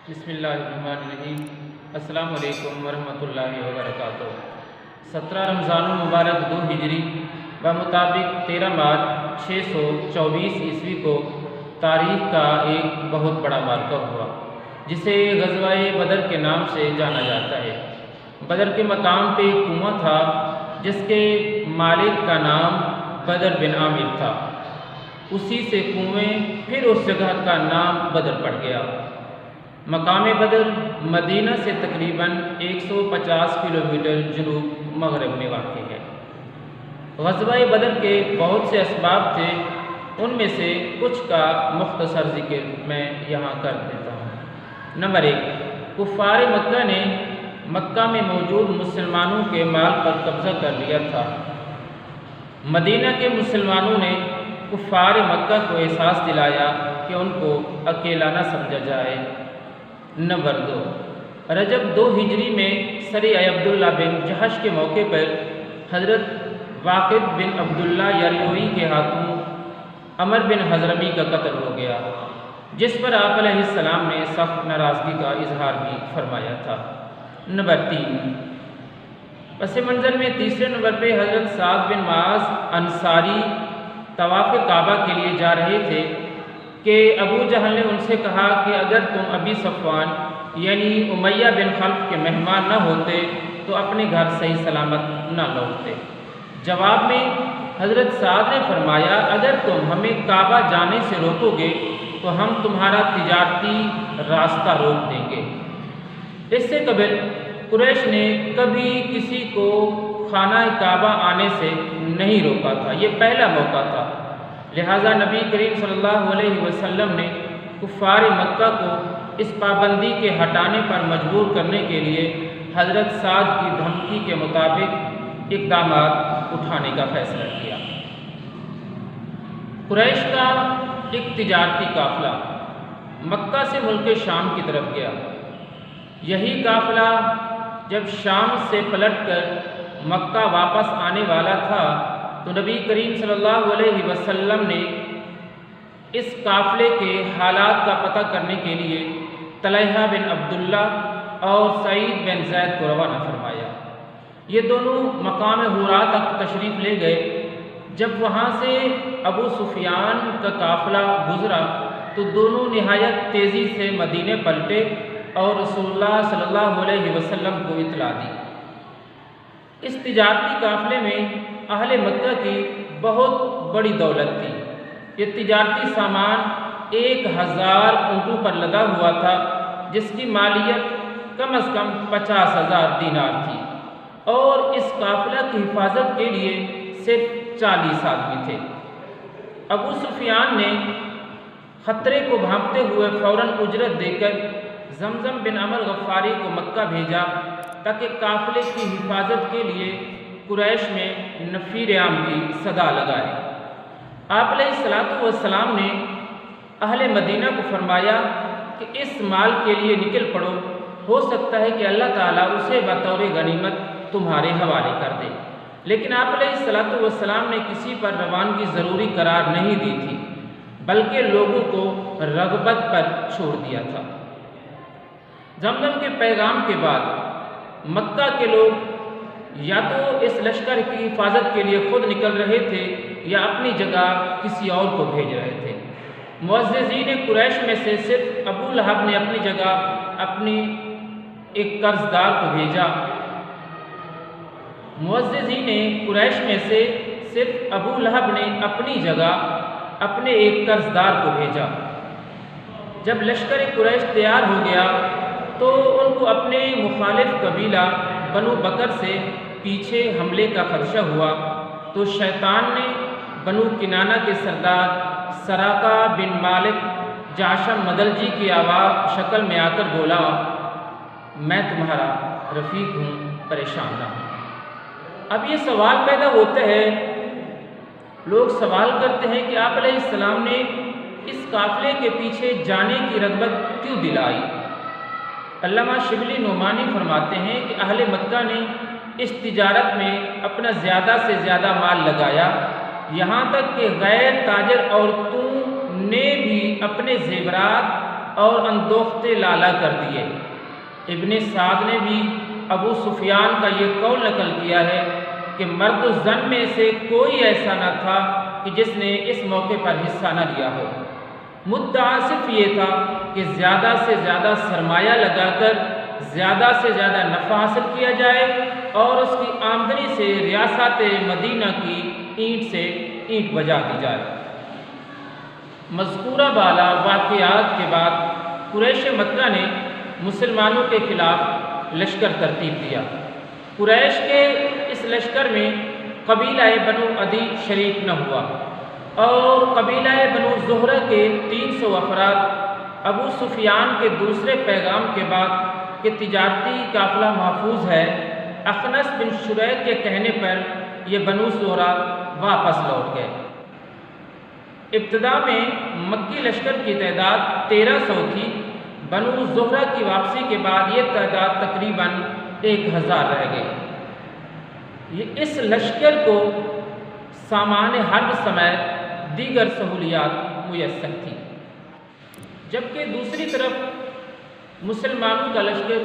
بسم اللہ الرحمن الرحیم۔ السلام علیکم ورحمۃ اللہ وبرکاتہ۔ 17 رمضان المبارک 2 ہجری بمطابق 13 مارچ 624 عیسوی کو تاریخ کا ایک بہت بڑا معرکہ ہوا جسے غزوہ بدر کے نام سے جانا جاتا ہے۔ بدر کے مقام پہ ایک کنواں تھا جس کے مالک کا نام بدر بن عامر تھا۔ اسی سے کنویں پھر اس جگہ کا نام بدر پڑ گیا۔ مقام بدر مدینہ سے تقریباً 150 کلومیٹر جنوب مغرب میں واقع ہے۔ غزوہ بدر کے بہت سے اسباب تھے، ان میں سے کچھ کا مختصر ذکر میں یہاں کر دیتا ہوں۔ نمبر 1، کفار مکہ نے مکہ میں موجود مسلمانوں کے مال پر قبضہ کر لیا تھا۔ مدینہ کے مسلمانوں نے کفار مکہ کو احساس دلایا کہ ان کو اکیلا نہ سمجھا جائے۔ نمبر 2، رجب 2 ہجری میں سریہ عبداللہ بن جہش کے موقع پر حضرت واقد بن عبداللہ یریوی کے ہاتھوں عمر بن حضرمی کا قتل ہو گیا، جس پر آپ علیہ السلام نے سخت ناراضگی کا اظہار بھی فرمایا تھا۔ نمبر 3، پس منظر میں تیسرے نمبر پہ حضرت سعد بن معاذ انصاری طواف کعبہ کے لیے جا رہے تھے کہ ابو جہل نے ان سے کہا کہ اگر تم ابی صفوان یعنی امیہ بن خلف کے مہمان نہ ہوتے تو اپنے گھر صحیح سلامت نہ لوٹتے۔ جواب میں حضرت سعد نے فرمایا، اگر تم ہمیں کعبہ جانے سے روکو گے تو ہم تمہارا تجارتی راستہ روک دیں گے۔ اس سے قبل قریش نے کبھی کسی کو خانہ کعبہ آنے سے نہیں روکا تھا، یہ پہلا موقع تھا۔ لہٰذا نبی کریم صلی اللہ علیہ وسلم نے کفار مکہ کو اس پابندی کے ہٹانے پر مجبور کرنے کے لیے حضرت سعد کی دھمکی کے مطابق اقدامات اٹھانے کا فیصلہ کیا۔ قریش کا ایک تجارتی قافلہ مکہ سے ملک شام کی طرف گیا۔ یہی قافلہ جب شام سے پلٹ کر مکہ واپس آنے والا تھا تو نبی کریم صلی اللہ علیہ وسلم نے اس قافلے کے حالات کا پتہ کرنے کے لیے طلحہ بن عبداللہ اور سعید بن زید کو روانہ فرمایا۔ یہ دونوں مقام حرا تک تشریف لے گئے۔ جب وہاں سے ابو سفیان کا قافلہ گزرا تو دونوں نہایت تیزی سے مدینے پلٹے اور رسول اللہ صلی اللہ علیہ وسلم کو اطلاع دی۔ اس تجارتی قافلے میں اہل مکہ کی بہت بڑی دولت تھی۔ یہ تجارتی سامان 1000 اونٹوں پر لدا ہوا تھا، جس کی مالیت کم از کم 50,000 دینار تھی، اور اس قافلہ کی حفاظت کے لیے صرف 40 آدمی تھے۔ ابو سفیان نے خطرے کو بھانپتے ہوئے فوراً اجرت دے کر زمزم بن عمر غفاری کو مکہ بھیجا تاکہ قافلے کی حفاظت کے لیے قریش میں نفیر عام کی صدا لگائے۔ آپ علیہ السلام نے اہل مدینہ کو فرمایا کہ اس مال کے لیے نکل پڑو، ہو سکتا ہے کہ اللہ تعالیٰ اسے بطور غنیمت تمہارے حوالے کر دے۔ لیکن آپ علیہ السلام نے کسی پر روانگی ضروری قرار نہیں دی تھی، بلکہ لوگوں کو رغبت پر چھوڑ دیا تھا۔ زمزم کے پیغام کے بعد مکہ کے لوگ یا تو اس لشکر کی حفاظت کے لیے خود نکل رہے تھے یا اپنی جگہ کسی اور کو بھیج رہے تھے۔ معززین قریش میں سے صرف ابو لہب نے اپنی جگہ اپنی ایک قرضدار کو بھیجا۔ معززین قریش میں سے صرف ابو لہب نے اپنی جگہ اپنے ایک قرضدار کو بھیجا۔ جب لشکر قریش تیار ہو گیا تو ان کو اپنے مخالف قبیلہ بنو بکر سے پیچھے حملے کا خدشہ ہوا تو شیطان نے بنو کنانہ کے سردار سراقہ بن مالک جاشم مدلجی کی شکل میں آ کر بولا، میں تمہارا رفیق ہوں، پریشان نہ ہوں۔ اب یہ سوال پیدا ہوتا ہے، لوگ سوال کرتے ہیں کہ آپ علیہ السلام نے اس قافلے کے پیچھے جانے کی رغبت کیوں دلائی؟ علامہ شبلی نعمانی فرماتے ہیں کہ اہل مکہ نے اس تجارت میں اپنا زیادہ سے زیادہ مال لگایا، یہاں تک کہ غیر تاجر عورتوں نے بھی اپنے زیورات اور اندوختے لالا کر دیے۔ ابن سعد نے بھی ابو سفیان کا یہ قول نقل کیا ہے کہ مرد و زن میں سے کوئی ایسا نہ تھا کہ جس نے اس موقع پر حصہ نہ لیا ہو۔ مدعا صرف یہ تھا کہ زیادہ سے زیادہ سرمایہ لگا کر زیادہ سے زیادہ نفع حاصل کیا جائے اور اس کی آمدنی سے ریاست مدینہ کی اینٹ سے اینٹ بجا دی جائے۔ مذکورہ بالا واقعات کے بعد قریش مکہ نے مسلمانوں کے خلاف لشکر ترتیب دیا۔ قریش کے اس لشکر میں قبیلہ بنو عدی شریک نہ ہوا اور قبیلہ بنو زہرہ کے 300 افراد ابو سفیان کے دوسرے پیغام کے بعد کہ تجارتی قافلہ محفوظ ہے، اخنس بن شریح کے کہنے پر یہ بنو زہرہ واپس لوٹ گئے۔ ابتدا میں مکی لشکر کی تعداد 1300 تھی، بنو زہرہ کی واپسی کے بعد یہ تعداد تقریباً 1000 رہ گئی۔ اس لشکر کو سامان حرب سمیت دیگر سہولیات میسر تھی، جبکہ دوسری طرف مسلمانوں کا لشکر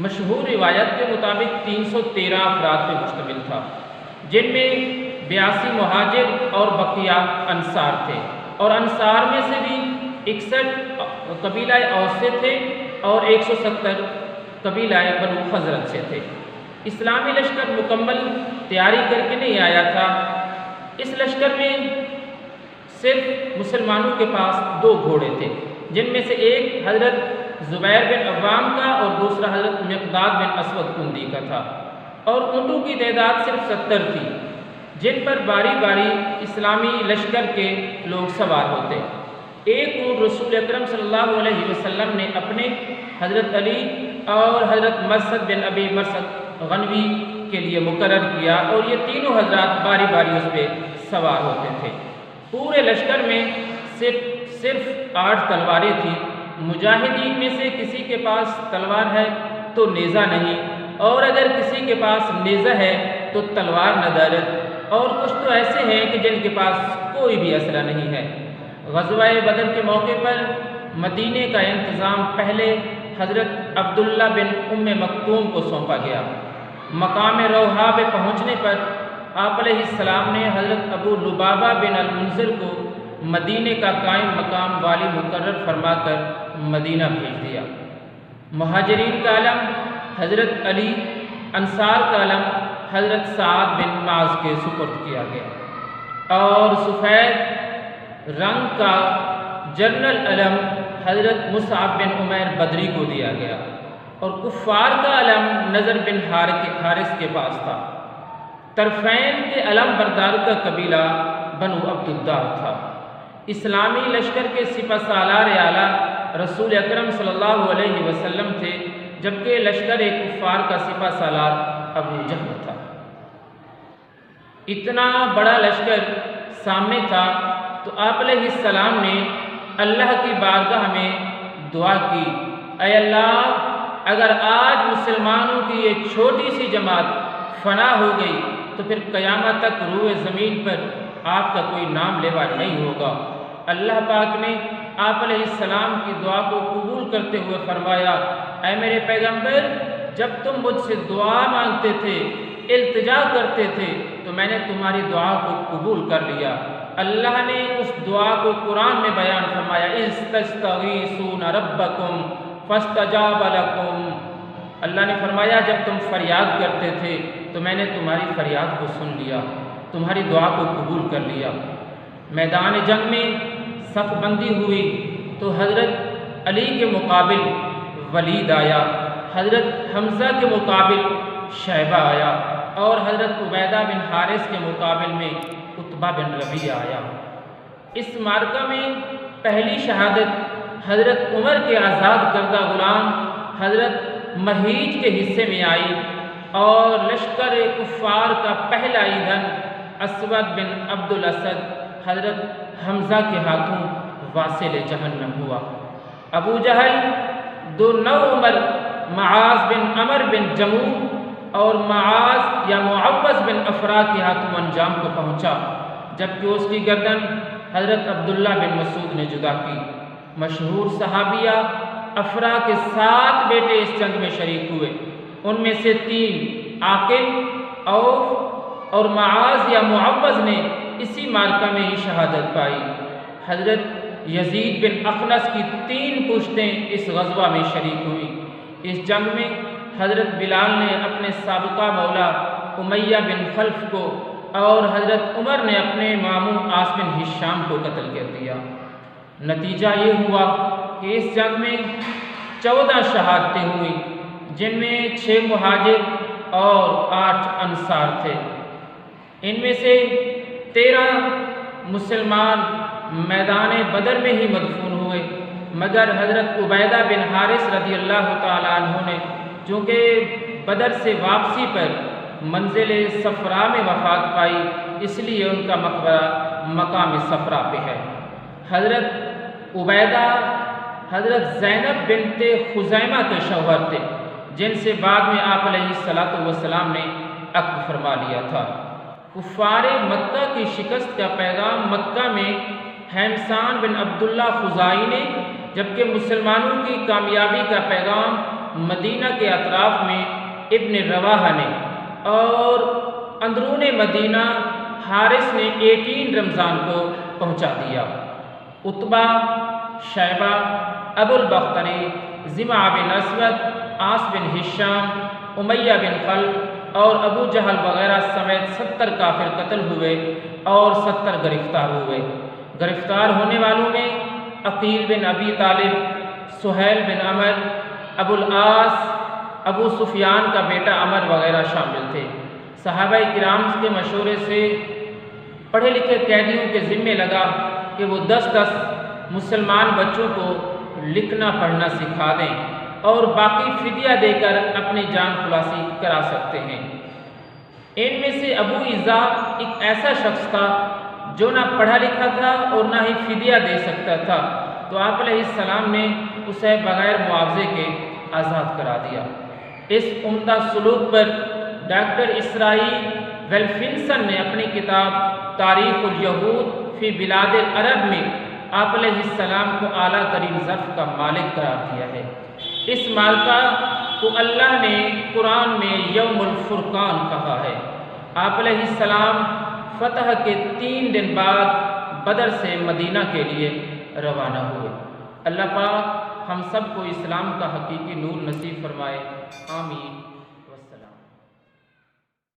مشہور روایت کے مطابق 313 افراد پر مشتمل تھا، جن میں 82 مہاجر اور بقیہ انصار تھے، اور انصار میں سے بھی 61 قبیلہ اوس سے تھے اور 170 قبیلہ بنو خزرج سے تھے۔ اسلامی لشکر مکمل تیاری کر کے نہیں آیا تھا۔ اس لشکر میں صرف مسلمانوں کے پاس 2 گھوڑے تھے، جن میں سے ایک حضرت زبیر بن عوام کا اور دوسرا حضرت مقداد بن اسود کندی کا تھا، اور اونٹوں کی تعداد صرف 70 تھی، جن پر باری باری اسلامی لشکر کے لوگ سوار ہوتے۔ ایک اونٹ رسول اکرم صلی اللہ علیہ وسلم نے اپنے، حضرت علی اور حضرت مرثد بن ابی مرثد غنوی کے لیے مقرر کیا، اور یہ تینوں حضرات باری باری اس پہ سوار ہوتے تھے۔ پورے لشکر میں صرف 8 تلواریں تھیں۔ مجاہدین میں سے کسی کے پاس تلوار ہے تو نیزہ نہیں، اور اگر کسی کے پاس نیزہ ہے تو تلوار نہ دارد، اور کچھ تو ایسے ہیں کہ جن کے پاس کوئی بھی اسلحہ نہیں ہے۔ غزوہ بدر کے موقع پر مدینے کا انتظام پہلے حضرت عبداللہ بن ام مکتوم کو سونپا گیا۔ مقام روحا پہ پہنچنے پر آپ علیہ السلام نے حضرت ابو لبابہ بن المنذر کو مدینے کا قائم مقام والی مقرر فرما کر مدینہ بھیج دیا۔ مہاجرین کا علم حضرت علی، انصار کا علم حضرت سعد بن معاذ کے سپرد کیا گیا، اور سفید رنگ کا جنرل علم حضرت مصعب بن عمیر بدری کو دیا گیا، اور کفار کا علم نضر بن حارث کے پاس تھا۔ طرفین کے علم بردار کا قبیلہ بنو عبدالدار تھا۔ اسلامی لشکر کے سپہ سالار اعلیٰ رسول اکرم صلی اللہ علیہ وسلم تھے، جبکہ لشکر کفار کا سپہ سالار ابو جہل تھا۔ اتنا بڑا لشکر سامنے تھا تو آپ علیہ السلام نے اللہ کی بارگاہ میں دعا کی، اے اللہ، اگر آج مسلمانوں کی یہ چھوٹی سی جماعت فنا ہو گئی تو پھر قیامت تک روئے زمین پر آپ کا کوئی نام لیوا نہیں ہوگا۔ اللہ پاک نے آپ علیہ السلام کی دعا کو قبول کرتے ہوئے فرمایا، اے میرے پیغمبر، جب تم مجھ سے دعا مانگتے تھے، التجا کرتے تھے، تو میں نے تمہاری دعا کو قبول کر لیا۔ اللہ نے اس دعا کو قرآن میں بیان فرمایا، استغیثون ربکم فاستجاب لکم۔ اللہ نے فرمایا جب تم فریاد کرتے تھے تو میں نے تمہاری فریاد کو سن لیا، تمہاری دعا کو قبول کر لیا۔ میدان جنگ میں صف بندی ہوئی تو حضرت علی کے مقابل ولید آیا، حضرت حمزہ کے مقابل شیبہ آیا، اور حضرت عبیدہ بن حارث کے مقابل میں عتبہ بن ربیعہ آیا۔ اس معرکہ میں پہلی شہادت حضرت عمر کے آزاد کردہ غلام حضرت مہیج کے حصے میں آئی، اور لشکر کفار کا پہلا ایندھن اسود بن عبد الاسد حضرت حمزہ کے ہاتھوں واصل جہنم ہوا۔ ابو جہل 2 نوعمر معاذ بن عمر بن جموح اور معاذ یا معوذ بن افرا کے ہاتھوں انجام کو پہنچا، جبکہ اس کی گردن حضرت عبداللہ بن مسعود نے جدا کی۔ مشہور صحابیہ افرا کے 7 بیٹے اس جنگ میں شریک ہوئے، ان میں سے 3 عاقل عوف اور معاذ یا معوذ نے اسی معرکہ میں ہی شہادت پائی۔ حضرت یزید بن اخنس کی 3 پشتیں اس غزوہ میں شریک ہوئیں۔ اس جنگ میں حضرت بلال نے اپنے سابقہ مولا امیہ بن خلف کو اور حضرت عمر نے اپنے ماموں عاص بن ہشام کو قتل کر دیا۔ نتیجہ یہ ہوا کہ اس جنگ میں 14 شہادتیں ہوئیں، جن میں 6 مہاجر اور 8 انصار تھے۔ ان میں سے 13 مسلمان میدان بدر میں ہی مدفون ہوئے، مگر حضرت عبیدہ بن حارث رضی اللہ تعالیٰ عنہ نے چونکہ بدر سے واپسی پر منزل صفرا میں وفات پائی، اس لیے ان کا مقبرہ مقام صفرا پہ ہے۔ حضرت عبیدہ حضرت زینب بنت خزیمہ کے شوہر تھے، جن سے بعد میں آپ علیہ الصلوۃ والسلام نے عقد فرما لیا تھا۔ کفار مکہ کی شکست کا پیغام مکہ میں حمصان بن عبداللہ خزائی نے، جبکہ مسلمانوں کی کامیابی کا پیغام مدینہ کے اطراف میں ابن رواحہ نے، اور اندرون مدینہ حارث نے 18 رمضان کو پہنچا دیا۔ عتبہ، شیبہ، ابو البختری، زمعہ بن اسود، عاص بن ہشام، امیہ بن خلف اور ابو جہل وغیرہ سمیت 70 کافر قتل ہوئے اور 70 گرفتار ہوئے۔ گرفتار ہونے والوں میں عقیل بن ابی طالب، سہیل بن عمر، ابو العاص، ابو سفیان کا بیٹا عمر وغیرہ شامل تھے۔ صحابہ کرام کے مشورے سے پڑھے لکھے قیدیوں کے ذمے لگا کہ وہ 10 مسلمان بچوں کو لکھنا پڑھنا سکھا دیں اور باقی فدیہ دے کر اپنی جان خلاصی کرا سکتے ہیں۔ ان میں سے ابو عزا ایک ایسا شخص تھا جو نہ پڑھا لکھا تھا اور نہ ہی فدیہ دے سکتا تھا، تو آپ علیہ السلام نے اسے بغیر معاوضے کے آزاد کرا دیا۔ اس عمدہ سلوک پر ڈاکٹر اسرائیل ویلفنسن نے اپنی کتاب تاریخ الیہود فی بلاد العرب میں آپ علیہ السلام کو اعلیٰ ترین ظرف کا مالک قرار دیا ہے۔ اس معرکہ کو اللہ نے قرآن میں یوم الفرقان کہا ہے۔ آپ علیہ السلام فتح کے 3 دن بعد بدر سے مدینہ کے لیے روانہ ہوئے۔ اللہ پاک ہم سب کو اسلام کا حقیقی نور نصیب فرمائے، آمین۔